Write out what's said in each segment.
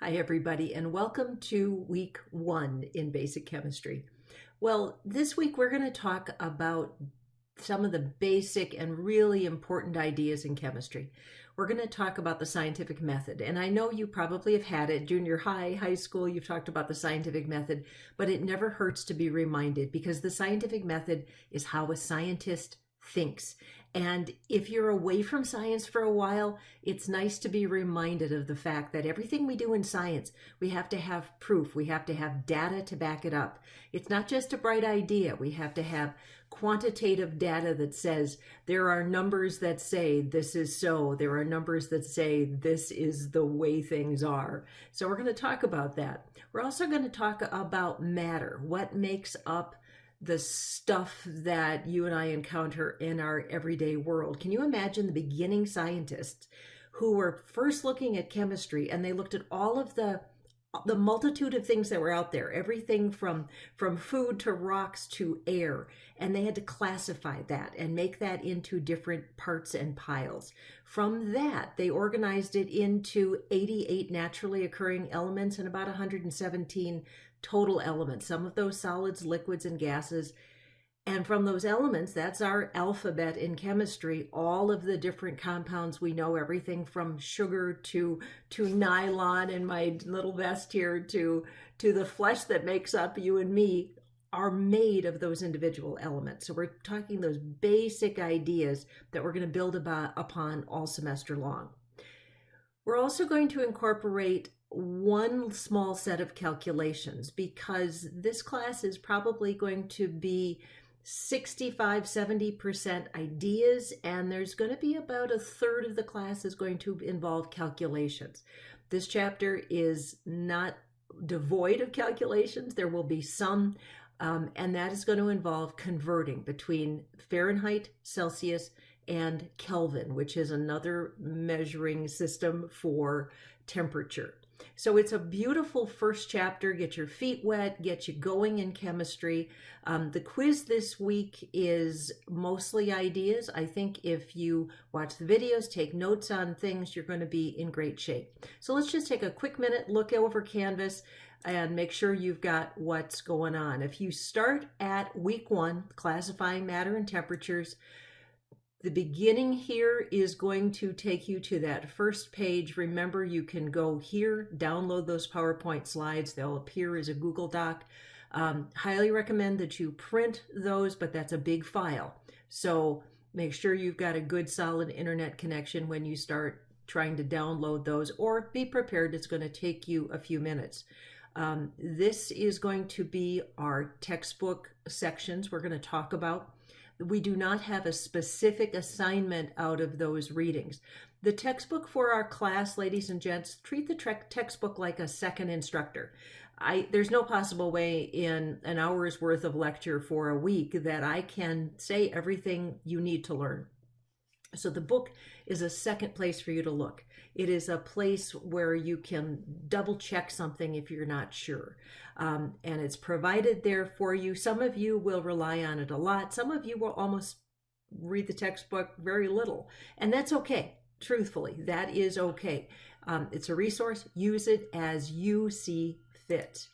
Hi, everybody, and welcome to week 1 in basic chemistry. Well, this week we're going to talk about some of the basic and really important ideas in chemistry. We're going to talk about the scientific method, and I know you probably have had it junior high, high school, you've talked about the scientific method, but it never hurts to be reminded because the scientific method is how a scientist thinks. And if you're away from science for a while, it's nice to be reminded of the fact that everything we do in science, we have to have proof. We have to have data to back it up. It's not just a bright idea. We have to have quantitative data that says there are numbers that say this is so. There are numbers that say this is the way things are. So we're going to talk about that. We're also going to talk about matter. What makes up the stuff that you and I encounter in our everyday world. Can you imagine the beginning scientists who were first looking at chemistry and they looked at all of the multitude of things that were out there, everything from food to rocks to air, and they had to classify that and make that into different parts and piles. From that, they organized it into 88 naturally occurring elements and about 117 total elements, some of those solids, liquids, and gases. And from those elements, that's our alphabet in chemistry, all of the different compounds we know, everything from sugar to nylon in my little vest here to the flesh that makes up you and me are made of those individual elements. So we're talking those basic ideas that we're going to build upon all semester long. We're also going to incorporate one small set of calculations because this class is probably going to be 65-70% ideas, and there's going to be about a third of the class is going to involve calculations. This chapter is not devoid of calculations. There will be some, and that is going to involve converting between Fahrenheit, Celsius, and Kelvin, which is another measuring system for temperature. So it's a beautiful first chapter. Get your feet wet, get you going in chemistry. The quiz this week is mostly ideas. I think if you watch the videos, take notes on things, you're going to be in great shape. So let's just take a quick minute, look over Canvas, and make sure you've got what's going on. If you start at week 1, classifying matter and temperatures, the beginning here is going to take you to that first page. Remember, you can go here, download those PowerPoint slides. They'll appear as a Google Doc. Highly recommend that you print those, but that's a big file. So make sure you've got a good solid internet connection when you start trying to download those, or be prepared. It's going to take you a few minutes. This is going to be our textbook sections we're going to talk about. We do not have a specific assignment out of those readings. The textbook for our class, ladies and gents, treat the textbook like a second instructor. There's no possible way in an hour's worth of lecture for a week that I can say everything you need to learn. So the book is a second place for you to look. It is a place where you can double check something if you're not sure. And it's provided there for you. Some of you will rely on it a lot. Some of you will almost read the textbook very little. And that's okay. Truthfully, that is okay. It's a resource. Use it as you see fit.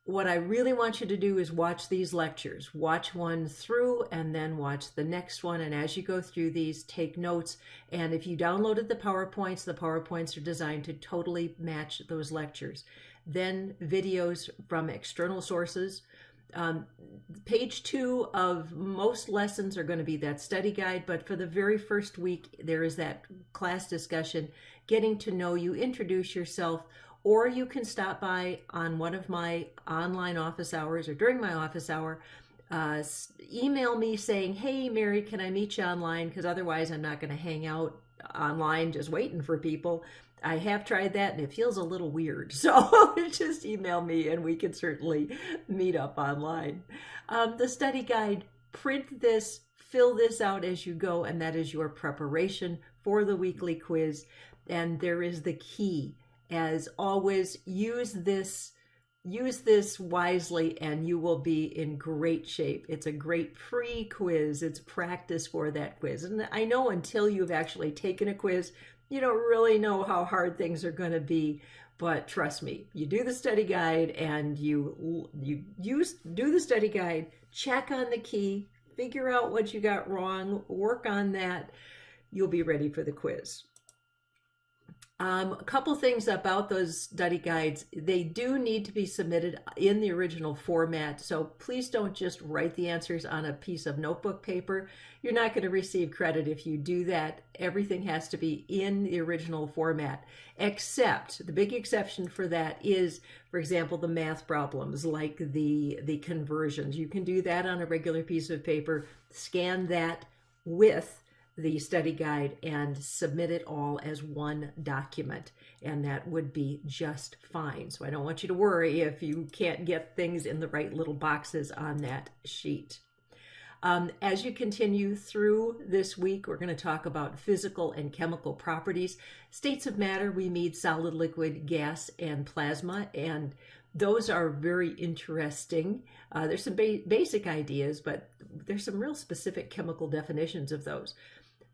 What I really want you to do is watch these lectures. Watch one through and then watch the next one. And as you go through these, take notes. And if you downloaded the PowerPoints are designed to totally match those lectures. Then videos from external sources. Page 2 of most lessons are going to be that study guide, but for the very first week, there is that class discussion, getting to know you, introduce yourself, or you can stop by on one of my online office hours or during my office hour, email me saying, hey, Mary, can I meet you online? Because otherwise I'm not going to hang out online just waiting for people. I have tried that and it feels a little weird. So just email me and we can certainly meet up online. The study guide, print this, fill this out as you go, and that is your preparation for the weekly quiz. And there is the key. As always, use this wisely and you will be in great shape. It's a great pre-quiz. It's practice for that quiz. And I know until you've actually taken a quiz, you don't really know how hard things are going to be. But trust me, you do the study guide and you do the study guide, check on the key, figure out what you got wrong, work on that. You'll be ready for the quiz. A couple things about those study guides. They do need to be submitted in the original format, so please don't just write the answers on a piece of notebook paper. You're not going to receive credit if you do that. Everything has to be in the original format, except the big exception for that is, for example, the math problems like the conversions. You can do that on a regular piece of paper, scan that with the study guide and submit it all as one document, and that would be just fine. So I don't want you to worry if you can't get things in the right little boxes on that sheet. As you continue through this week, we're going to talk about physical and chemical properties. States of matter, we need solid, liquid, gas, and plasma, and those are very interesting. There's some basic ideas, but there's some real specific chemical definitions of those.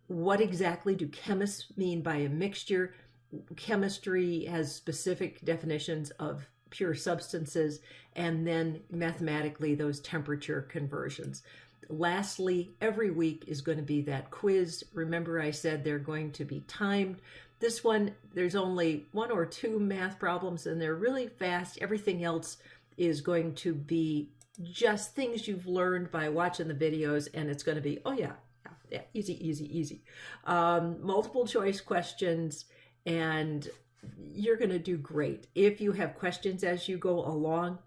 What exactly do chemists mean by a mixture? Chemistry has specific definitions of pure substances, and then mathematically those temperature conversions. Lastly, every week is going to be that quiz. Remember, I said they're going to be timed. This one, there's only 1 or 2 math problems, and they're really fast. Everything else is going to be just things you've learned by watching the videos, and it's going to be, oh yeah, easy, easy, easy. Multiple choice questions, and you're going to do great. If you have questions as you go along,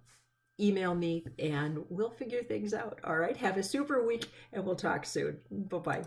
email me and we'll figure things out. All right. Have a super week, and we'll talk soon. Bye-bye.